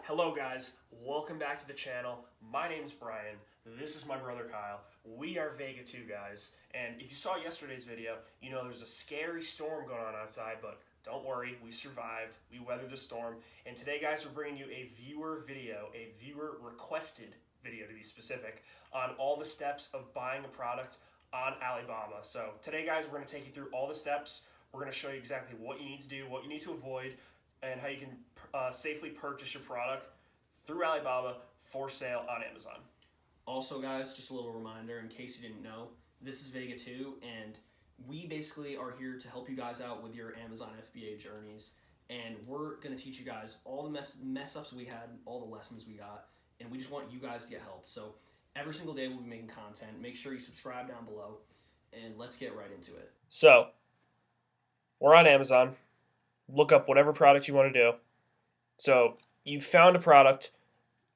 Hello guys, welcome back to the channel. My name's Brian, this is my brother Kyle. We are Vega 2 guys, and if you saw yesterday's video, you know there's a scary storm going on outside, but don't worry, we survived, we weathered the storm, and today guys we're bringing you a viewer video, a viewer requested video to be specific, on all the steps of buying a product on Alibaba. So today guys we're going to take you through all the steps, we're going to show you exactly what you need to do, what you need to avoid, and how you can safely purchase your product through Alibaba for sale on Amazon. Also, guys, just a little reminder in case you didn't know, this is Vega 2, and we basically are here to help you guys out with your Amazon FBA journeys. And we're going to teach you guys all the mess ups we had, all the lessons we got, and we just want you guys to get help. So every single day we'll be making content. Make sure you subscribe down below, and let's get right into it. So, we're on Amazon. Look up whatever product you want to do. So you found a product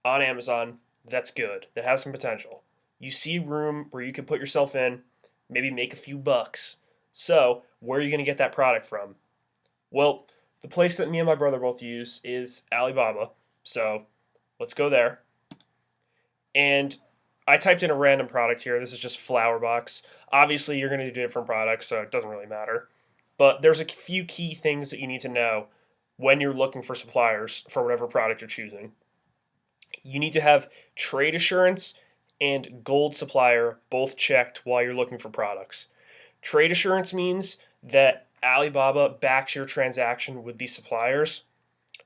on Amazon that's good, that has some potential. You see room where you can put yourself in, maybe make a few bucks. So where are you going to get that product from? Well, the place that me and my brother both use is Alibaba. So let's go there. And I typed in a random product here. This is just flower box. Obviously, you're going to do different products, so it doesn't really matter. But there's a few key things that you need to know when you're looking for suppliers for whatever product you're choosing. You need to have trade assurance and gold supplier both checked while you're looking for products. Trade assurance means that Alibaba backs your transaction with these suppliers.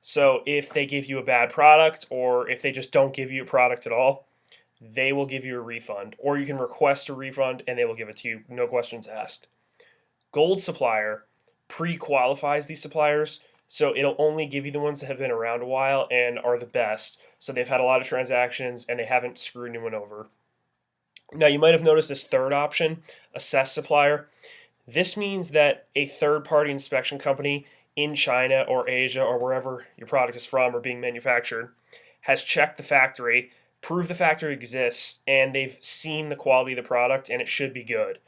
So if they give you a bad product or if they just don't give you a product at all, they will give you a refund. Or you can request a refund and they will give it to you, no questions asked. Gold supplier pre-qualifies these suppliers, so it'll only give you the ones that have been around a while and are the best. So they've had a lot of transactions and they haven't screwed anyone over. Now you might have noticed this third option, assess supplier. This means that a third-party inspection company in China or Asia or wherever your product is from or being manufactured has checked the factory, proved the factory exists, and they've seen the quality of the product and it should be good.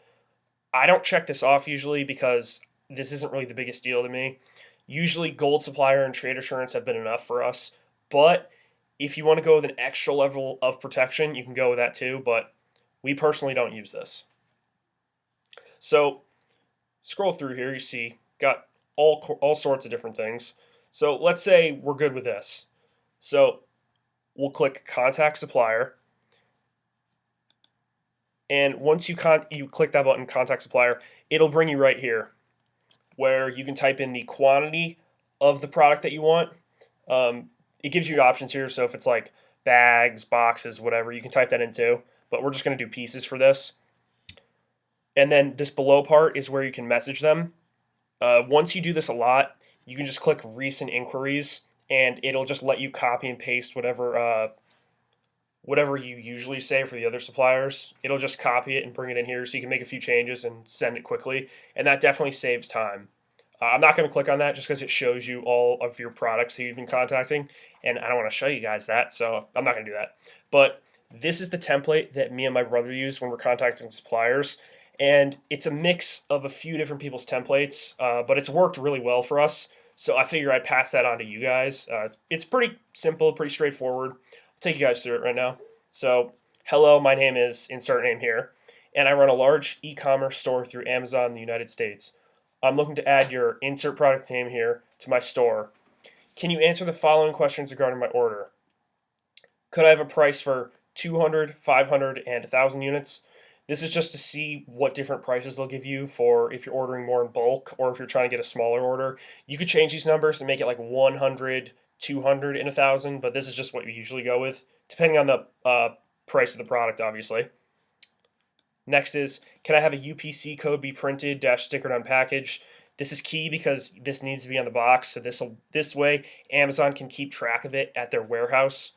I don't check this off usually because this isn't really the biggest deal to me. Usually gold supplier and trade assurance have been enough for us, but if you want to go with an extra level of protection, you can go with that too, but we personally don't use this. So scroll through here, you see got all sorts of different things. So let's say we're good with this. So we'll click contact supplier. And once you click that button, contact supplier, it'll bring you right here where you can type in the quantity of the product that you want. It gives you options here, so if it's like bags, boxes, whatever, you can type that in too. But we're just going to do pieces for this. And then this below part is where you can message them. Once you do this a lot, you can just click recent inquiries, and it'll just let you copy and paste whatever you usually say for the other suppliers. It'll just copy it and bring it in here so you can make a few changes and send it quickly, and that definitely saves time. I'm not going to click on that just because it shows you all of your products that you've been contacting, and I don't want to show you guys that, so I'm not going to do that. But this is the template that me and my brother use when we're contacting suppliers, and it's a mix of a few different people's templates, but it's worked really well for us, so I figure I'd pass that on to you guys. It's pretty simple, pretty straightforward. Take you guys through it right now. So, hello, my name is, insert name here, and I run a large e-commerce store through Amazon in the United States. I'm looking to add your insert product name here to my store. Can you answer the following questions regarding my order? Could I have a price for 200, 500, and 1,000 units? This is just to see what different prices they'll give you for if you're ordering more in bulk or if you're trying to get a smaller order. You could change these numbers to make it like 100, 200, and 1,000, but this is just what we usually go with, depending on the price of the product, obviously. Next is, can I have a UPC code be printed, stickered on package? This is key because this needs to be on the box, so this way Amazon can keep track of it at their warehouse.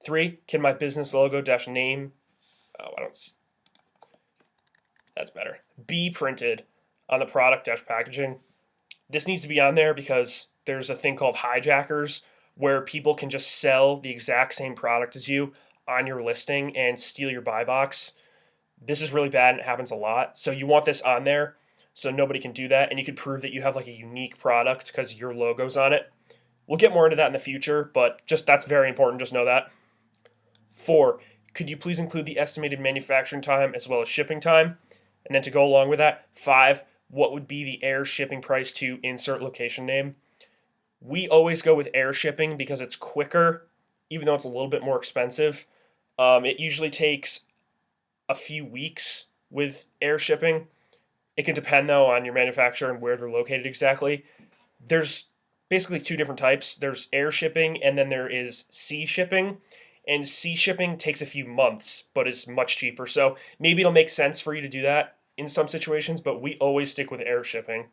3, can my business logo name, I don't see, that's better, be printed on the product packaging. This needs to be on there because there's a thing called hijackers where people can just sell the exact same product as you on your listing and steal your buy box. This is really bad and it happens a lot. So you want this on there so nobody can do that, and you can prove that you have like a unique product because your logo's on it. We'll get more into that in the future, but just that's very important. Just know that. 4, could you please include the estimated manufacturing time as well as shipping time? And then to go along with that, 5, what would be the air shipping price to insert location name? We always go with air shipping because it's quicker, even though it's a little bit more expensive. It usually takes a few weeks with air shipping. It can depend, though, on your manufacturer and where they're located exactly. There's basically 2 different types. There's air shipping, and then there is sea shipping. And sea shipping takes a few months, but is much cheaper. So maybe it'll make sense for you to do that in some situations, but we always stick with air shipping.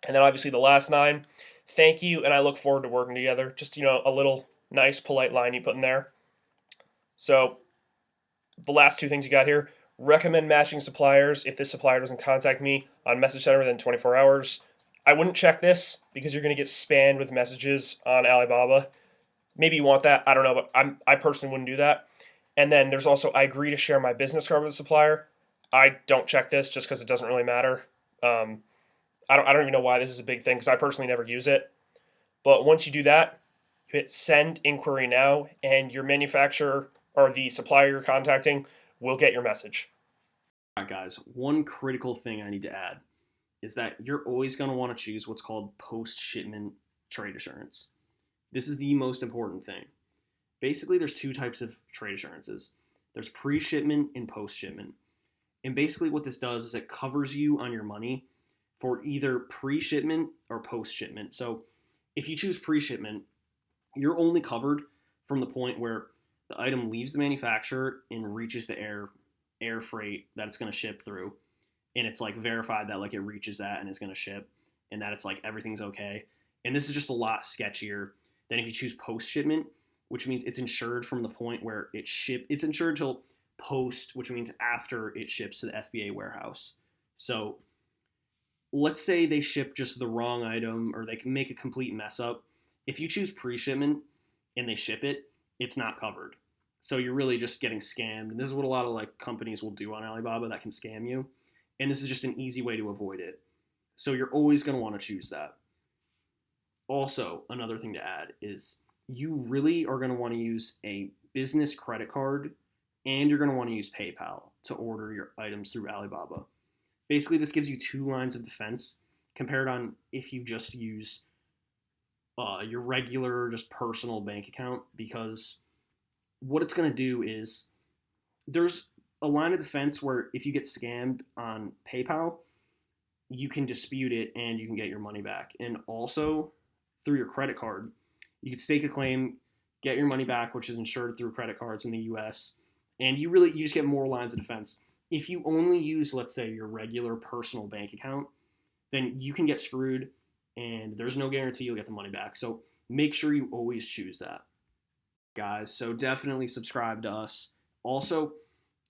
And then obviously the last 9, thank you, and I look forward to working together. Just, a little nice, polite line you put in there. So the last 2 things you got here, recommend matching suppliers if this supplier doesn't contact me on Message Center within 24 hours. I wouldn't check this because you're going to get spammed with messages on Alibaba. Maybe you want that. I don't know, but I personally wouldn't do that. And then there's also, I agree to share my business card with the supplier. I don't check this just because it doesn't really matter. I don't even know why this is a big thing because I personally never use it. But once you do that, you hit send inquiry now, and your manufacturer or the supplier you're contacting will get your message. All right, guys, one critical thing I need to add is that you're always going to want to choose what's called post-shipment trade assurance. This is the most important thing. Basically, there's 2 types of trade assurances. There's pre-shipment and post-shipment. And basically what this does is it covers you on your money for either pre-shipment or post-shipment. So if you choose pre-shipment, you're only covered from the point where the item leaves the manufacturer and reaches the air freight that it's going to ship through. And it's like verified that like it reaches that and it's going to ship, and that it's like everything's okay. And this is just a lot sketchier than if you choose post-shipment, which means it's insured from the point where it's insured till post, which means after it ships to the FBA warehouse. So let's say they ship just the wrong item or they can make a complete mess up. If you choose pre-shipment and they ship it, it's not covered. So you're really just getting scammed. And this is what a lot of like companies will do on Alibaba that can scam you. And this is just an easy way to avoid it. So you're always going to want to choose that. Also, another thing to add is you really are going to want to use a business credit card, and you're going to want to use PayPal to order your items through Alibaba. Basically, this gives you 2 lines of defense compared on if you just use your regular, just personal bank account, because what it's going to do is there's a line of defense where if you get scammed on PayPal, you can dispute it and you can get your money back. And also, through your credit card, you can stake a claim, get your money back, which is insured through credit cards in the US, and you just get more lines of defense. If you only use, let's say, your regular personal bank account, then you can get screwed, and there's no guarantee you'll get the money back. So make sure you always choose that, guys. So definitely subscribe to us. Also,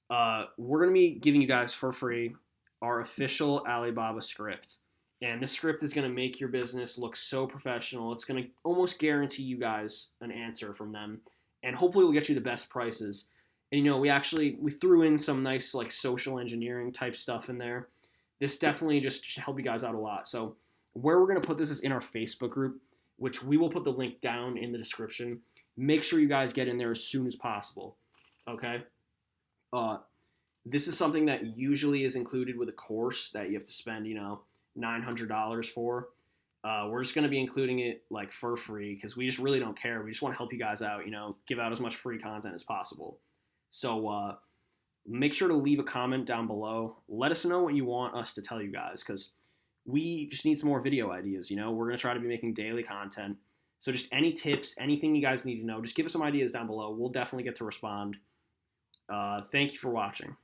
we're going to be giving you guys for free our official Alibaba script. And this script is going to make your business look so professional. It's going to almost guarantee you guys an answer from them. And hopefully we'll get you the best prices. And we threw in some nice like social engineering type stuff in there. This definitely just should help you guys out a lot. So where we're going to put this is in our Facebook group, which we will put the link down in the description. Make sure you guys get in there as soon as possible. Okay? This is something that usually is included with a course that you have to spend, $900 for. We're just going to be including it like for free because we just really don't care. We just want to help you guys out, give out as much free content as possible. So make sure to leave a comment down below. Let us know what you want us to tell you guys because we just need some more video ideas. We're going to try to be making daily content. So just any tips, anything you guys need to know, just give us some ideas down below. We'll definitely get to respond. Thank you for watching.